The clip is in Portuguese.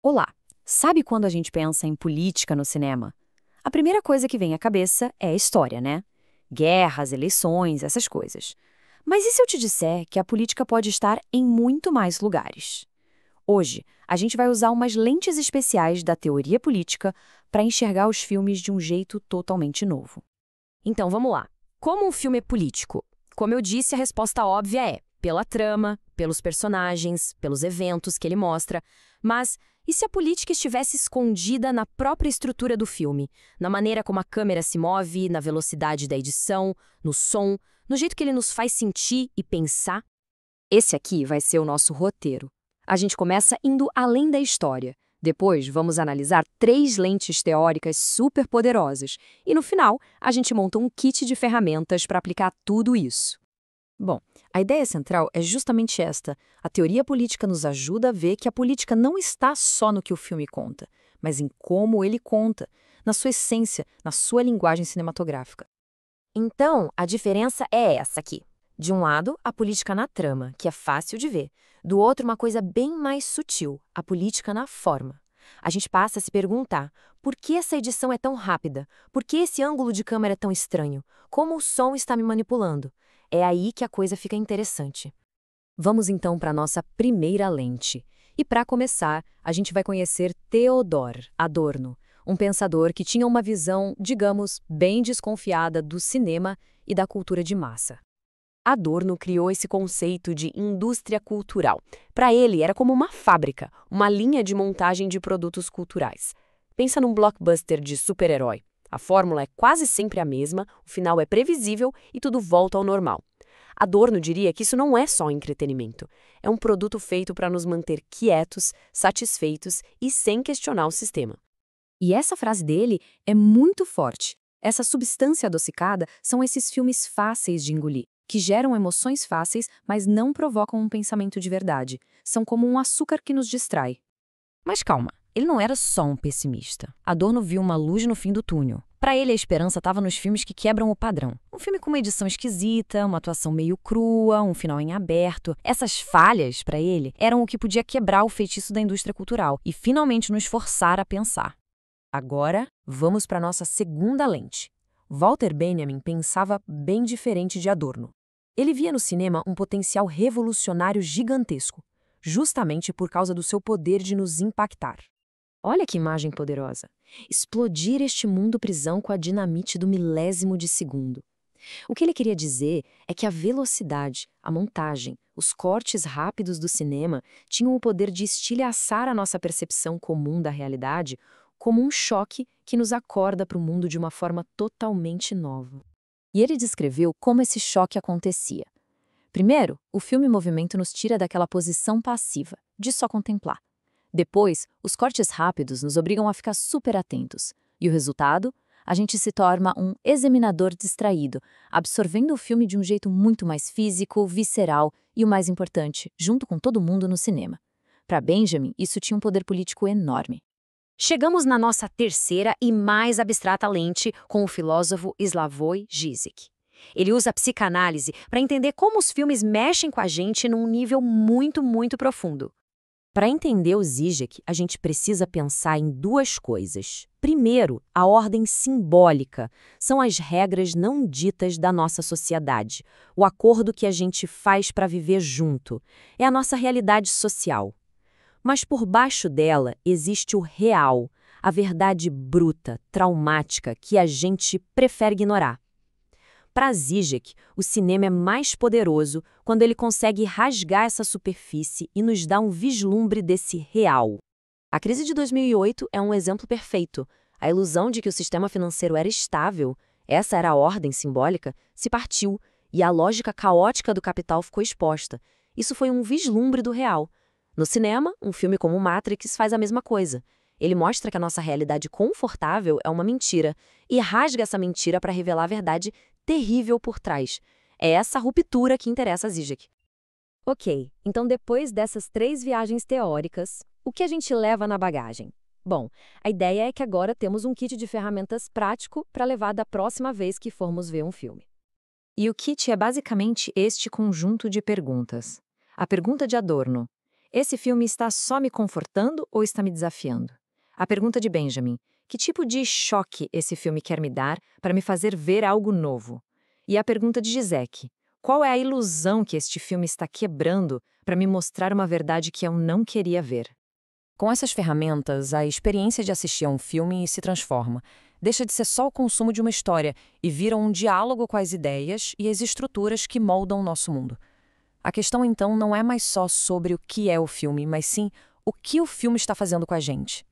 Olá! Sabe quando a gente pensa em política no cinema? A primeira coisa que vem à cabeça é a história, né? Guerras, eleições, essas coisas. Mas e se eu te disser que a política pode estar em muito mais lugares? Hoje, a gente vai usar umas lentes especiais da teoria política para enxergar os filmes de um jeito totalmente novo. Então, vamos lá. Como um filme é político? Como eu disse, a resposta óbvia é pela trama, pelos personagens, pelos eventos que ele mostra. Mas e se a política estivesse escondida na própria estrutura do filme? Na maneira como a câmera se move, na velocidade da edição, no som, no jeito que ele nos faz sentir e pensar? Esse aqui vai ser o nosso roteiro. A gente começa indo além da história. Depois, vamos analisar 3 lentes teóricas super poderosas. E no final, a gente monta um kit de ferramentas para aplicar tudo isso. Bom, a ideia central é justamente esta. A teoria política nos ajuda a ver que a política não está só no que o filme conta, mas em como ele conta, na sua essência, na sua linguagem cinematográfica. Então, a diferença é essa aqui. De um lado, a política na trama, que é fácil de ver. Do outro, uma coisa bem mais sutil, a política na forma. A gente passa a se perguntar, por que essa edição é tão rápida? Por que esse ângulo de câmera é tão estranho? Como o som está me manipulando? É aí que a coisa fica interessante. Vamos então para a nossa primeira lente. E para começar, a gente vai conhecer Theodor Adorno, um pensador que tinha uma visão, digamos, bem desconfiada do cinema e da cultura de massa. Adorno criou esse conceito de indústria cultural. Para ele, era como uma fábrica, uma linha de montagem de produtos culturais. Pensa num blockbuster de super-herói. A fórmula é quase sempre a mesma, o final é previsível e tudo volta ao normal. Adorno diria que isso não é só entretenimento. É um produto feito para nos manter quietos, satisfeitos e sem questionar o sistema. E essa frase dele é muito forte. Essa substância adocicada são esses filmes fáceis de engolir, que geram emoções fáceis, mas não provocam um pensamento de verdade. São como um açúcar que nos distrai. Mas calma, ele não era só um pessimista. Adorno viu uma luz no fim do túnel. Para ele, a esperança estava nos filmes que quebram o padrão. Um filme com uma edição esquisita, uma atuação meio crua, um final em aberto. Essas falhas, para ele, eram o que podia quebrar o feitiço da indústria cultural e finalmente nos forçar a pensar. Agora, vamos para nossa segunda lente. Walter Benjamin pensava bem diferente de Adorno. Ele via no cinema um potencial revolucionário gigantesco, justamente por causa do seu poder de nos impactar. Olha que imagem poderosa! Explodir este mundo-prisão com a dinamite do milésimo de segundo. O que ele queria dizer é que a velocidade, a montagem, os cortes rápidos do cinema tinham o poder de estilhaçar a nossa percepção comum da realidade como um choque que nos acorda para o mundo de uma forma totalmente nova. E ele descreveu como esse choque acontecia. Primeiro, o filme em movimento nos tira daquela posição passiva, de só contemplar. Depois, os cortes rápidos nos obrigam a ficar super atentos. E o resultado? A gente se torna um examinador distraído, absorvendo o filme de um jeito muito mais físico, visceral e, o mais importante, junto com todo mundo no cinema. Para Benjamin, isso tinha um poder político enorme. Chegamos na nossa terceira e mais abstrata lente com o filósofo Slavoj Žižek. Ele usa a psicanálise para entender como os filmes mexem com a gente num nível muito, muito profundo. Para entender o Žižek, a gente precisa pensar em 2 coisas. Primeiro, a ordem simbólica. São as regras não ditas da nossa sociedade. O acordo que a gente faz para viver junto. É a nossa realidade social. Mas por baixo dela existe o real, a verdade bruta, traumática, que a gente prefere ignorar. Para Žižek, o cinema é mais poderoso quando ele consegue rasgar essa superfície e nos dá um vislumbre desse real. A crise de 2008 é um exemplo perfeito. A ilusão de que o sistema financeiro era estável, essa era a ordem simbólica, se partiu e a lógica caótica do capital ficou exposta. Isso foi um vislumbre do real. No cinema, um filme como Matrix faz a mesma coisa. Ele mostra que a nossa realidade confortável é uma mentira e rasga essa mentira para revelar a verdade terrível por trás. É essa ruptura que interessa a Žižek. Ok, então depois dessas 3 viagens teóricas, o que a gente leva na bagagem? Bom, a ideia é que agora temos um kit de ferramentas prático para levar da próxima vez que formos ver um filme. E o kit é basicamente este conjunto de perguntas. A pergunta de Adorno: Esse filme está só me confortando ou está me desafiando? A pergunta de Benjamin: que tipo de choque esse filme quer me dar para me fazer ver algo novo? E a pergunta de Gisek: qual é a ilusão que este filme está quebrando para me mostrar uma verdade que eu não queria ver? Com essas ferramentas, a experiência de assistir a um filme se transforma. Deixa de ser só o consumo de uma história e vira um diálogo com as ideias e as estruturas que moldam o nosso mundo. A questão, então, não é mais só sobre o que é o filme, mas sim o que o filme está fazendo com a gente.